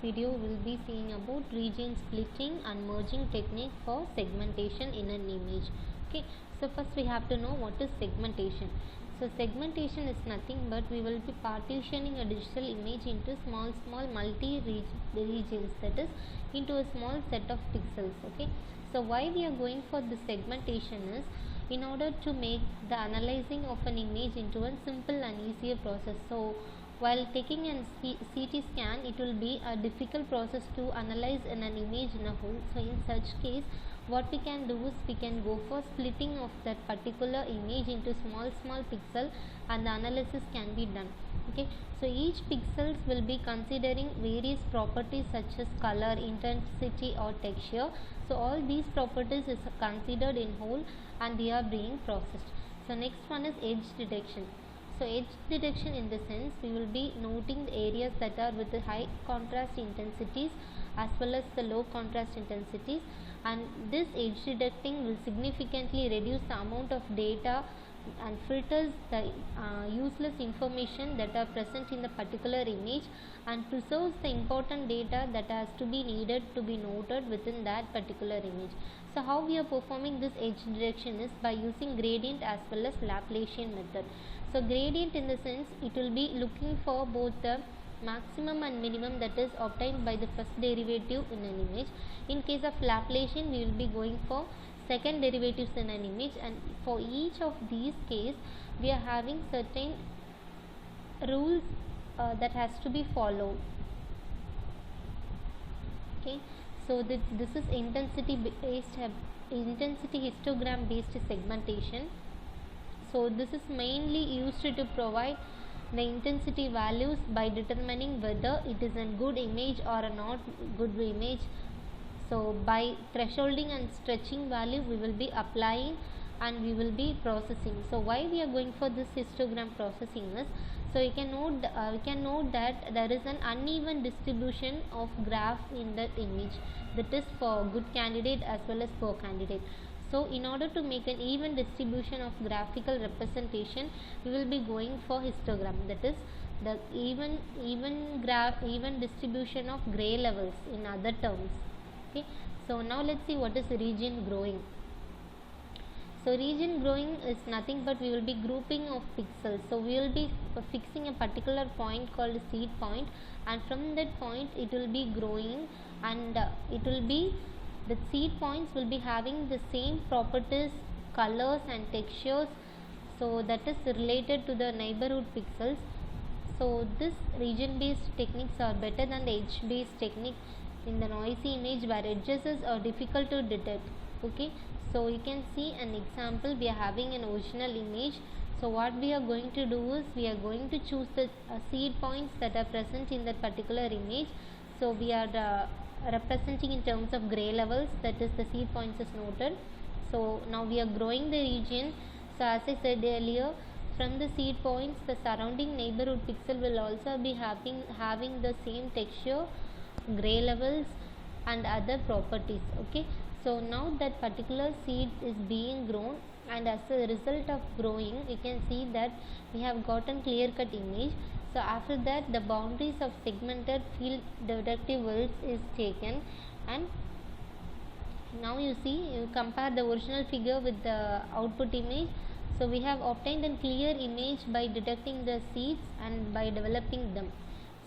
video we will be seeing about region splitting and merging technique for segmentation in an image. Okay, so first we have to know what is segmentation. So segmentation is nothing but we will be partitioning a digital image into small multi regions, that is into a small set of pixels. Okay, so why we are going for the segmentation is in order to make the analyzing of an image into a simple and easier process. So while taking a CT scan, it will be a difficult process to analyze in an image in a whole. So in such case, what we can do is we can go for splitting of that particular image into small pixel, and the analysis can be done. Okay, so each pixels will be considering various properties such as color, intensity or texture. So all these properties is considered in whole and they are being processed. So next one is edge detection. So edge detection, in the sense we will be noting the areas that are with the high contrast intensities as well as the low contrast intensities, and this edge detecting will significantly reduce the amount of data and filters the useless information that are present in the particular image and preserves the important data that has to be needed to be noted within that particular image. So how we are performing this edge detection is by using gradient as well as Laplacian method. So gradient, in the sense it will be looking for both the maximum and minimum that is obtained by the first derivative in an image. In case of Laplacian, we will be going for second derivatives in an image, and for each of these case we are having certain rules that has to be followed. Okay, so this is intensity histogram based segmentation. So this is mainly used to provide the intensity values by determining whether it is a good image or a not good image. So by thresholding and stretching value we will be applying and we will be processing. So why we are going for this histogram processing is, so you can note that there is an uneven distribution of graph in that image, that is for good candidate as well as poor candidate. So in order to make an even distribution of graphical representation, we will be going for histogram, that is the even distribution of gray levels in other terms. Okay, so now let's see what is region growing. So region growing is nothing but we will be grouping of pixels. So we will be fixing a particular point called seed point, and from that point it will be growing, and it will be the seed points will be having the same properties, colors and textures, so that is related to the neighborhood pixels. So this region based techniques are better than the edge based technique in the noisy image where edges are difficult to detect. Okay, so you can see an example. We are having an original image. So what we are going to do is we are going to choose the seed points that are present in that particular image. So we are representing in terms of gray levels, that is the seed points is noted. So now we are growing the region. So as I said earlier, from the seed points the surrounding neighborhood pixel will also be having the same texture, gray levels and other properties. Okay, so now that particular seed is being grown, and as a result of growing you can see that we have gotten clear cut image. So after that the boundaries of segmented field detective wells is taken, and now you see, you compare the original figure with the output image. So we have obtained a clear image by detecting the seeds and by developing them.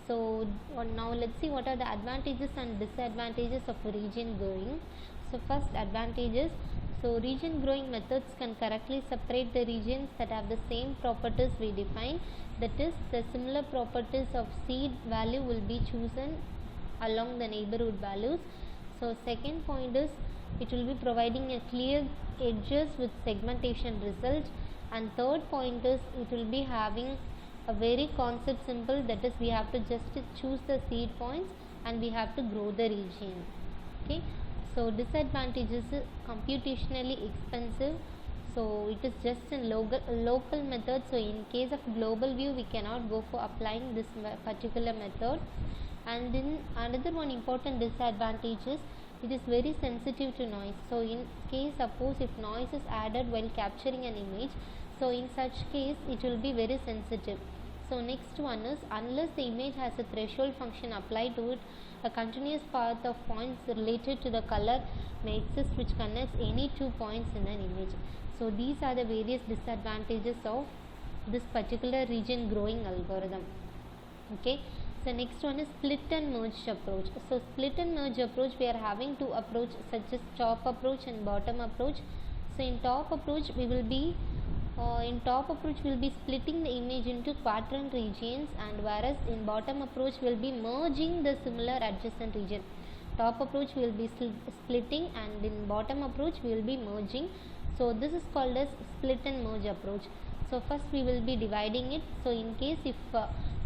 So now let's see what are the advantages and disadvantages of region growing. So first, advantages. So region growing methods can correctly separate the regions that have the same properties we define, that is the similar properties of seed value will be chosen along the neighborhood values. So second point is it will be providing a clear edges with segmentation result, and third point is it will be having a very concept simple, that is we have to just choose the seed points and we have to grow the region. Okay, so disadvantages is computationally expensive. So it is just a local method. So in case of global view we cannot go for applying this particular method. And then another one important disadvantage is it is very sensitive to noise. So in case suppose if noise is added while capturing an image, so in such case it will be very sensitive. So next one is, unless the image has a threshold function applied to it, a continuous path of points related to the color may exist which connects any two points in an image. So these are the various disadvantages of this particular region growing algorithm. Okay, so next one is split and merge approach. So split and merge approach, we are having two approach such as top approach and bottom approach. So in top approach we will be splitting the image into quadrant regions, and whereas in bottom approach we will be merging the similar adjacent region. Top approach we will be splitting, and in bottom approach we will be merging. So this is called as split and merge approach. So first we will be dividing it. So in case if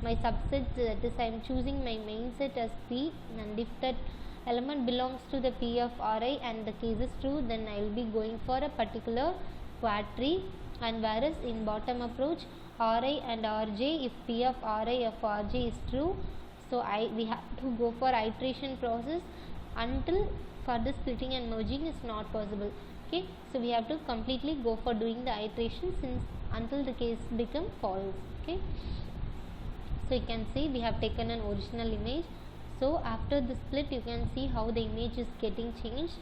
my subset, that is I am choosing my main set as P, and if that element belongs to the P of Ri and the case is true, then I will be going for a particular quadtree. And whereas in bottom approach, Ri and Rj, if P of Ri of Rj is true, so we have to go for iteration process until further splitting and merging is not possible. Okay, so we have to completely go for doing the iteration until the case become false. Okay, so you can see we have taken an original image. So after the split you can see how the image is getting changed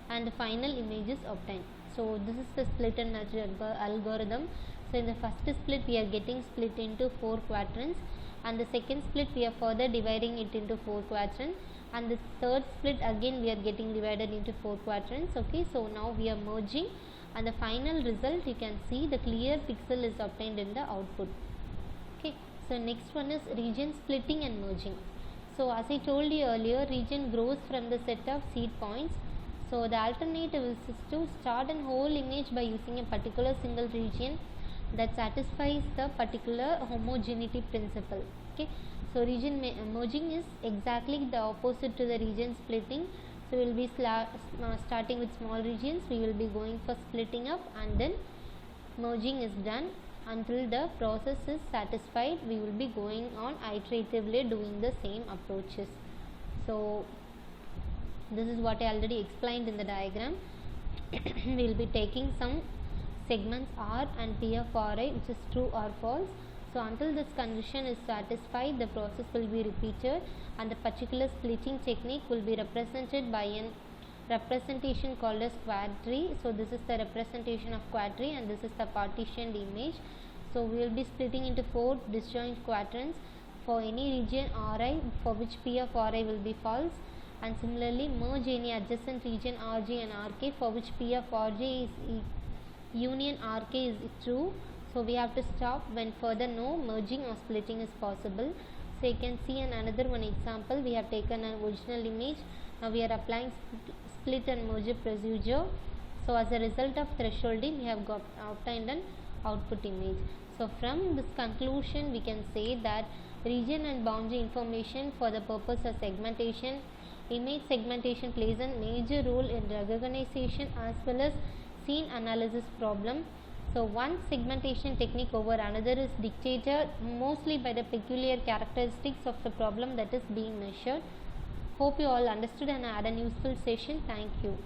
and the final image is obtained. So this is the split and merge algorithm. So in the first split we are getting split into 4 quadrants, and the second split we are further dividing it into 4 quadrants, and the third split again we are getting divided into 4 quadrants. Okay, so now we are merging, and the final result you can see the clear pixel is obtained in the output. Okay, so next one is region splitting and merging. So as I told you earlier, region grows from the set of seed points. So the alternative is to start a whole image by using a particular single region that satisfies the particular homogeneity principle. Okay, so region merging is exactly the opposite to the region splitting. So we will be starting with small regions, we will be going for splitting up, and then merging is done. Until the process is satisfied, we will be going on iteratively doing the same approaches. So this is what I already explained in the diagram. We will be taking some segments R and P of Ri which is true or false. So until this condition is satisfied, the process will be repeated, and the particular splitting technique will be represented by an representation called as quadtree. So this is the representation of quadtree, and this is the partitioned image. So we will be splitting into 4 disjoint quadrants for any region Ri for which P of Ri will be false, and similarly merge any adjacent region Rj and Rk for which P of Rj is union Rk is true. So we have to stop when further no merging or splitting is possible. So you can see another one example. We have taken an original image. Now we are applying split and merge procedure. So as a result of thresholding, we have got obtained an output image. So from this conclusion, we can say that region and boundary information for the purpose of segmentation, image segmentation plays a major role in recognition as well as scene analysis problem. So one segmentation technique over another is dictated mostly by the peculiar characteristics of the problem that is being measured. Hope you all understood and had an useful session. Thank you.